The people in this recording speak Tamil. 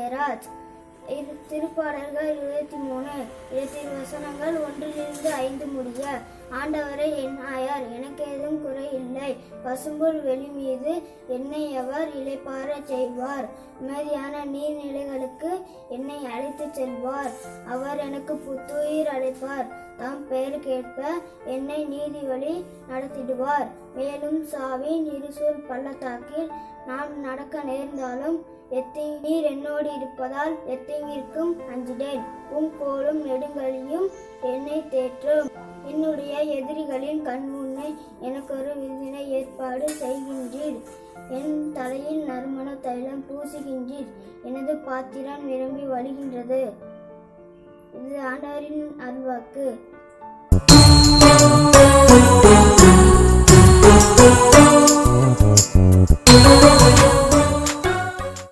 ஜெயராஜ். திருப்பாடல்கள் 23 வசனங்கள் 1-5 முடிய. ஆண்டவரை என் ஆயார், எனக்கு ஏதும் குறை இல்லை. பசும்புல் வெளி மீது என்னை அவர் இளைப்பாறச் செய்வார். அமைதியான நீர்நிலைகளுக்கு என்னை அழைத்துச் செல்வார். அவர் எனக்கு புத்துயிர் அளிப்பார். தாம் பெயருக்கேற்ப என்னை நீதி வழி நடத்திடுவார். மேலும் சாவின் இருசூழ் பள்ளத்தாக்கில் நான் நடக்க நேர்ந்தாலும் நீர் என்னோடு இருப்பதால் எத்தீங்கிற்கும் அஞ்சிடேன். கோலும் நெடுங்கலியும் என்னை தேற்றும். என்னுடைய எதிரிகளின் கண்முன்னே எனக்கு ஒரு விருந்தினை ஏற்பாடு செய்கின்றீர். என் தலையில் நறுமண தைலம் பூசுகின்றீர். எனது பாத்திரம் நிரம்பி வழிகின்றது. இது ஆண்டவரின் அருள்வாக்கு.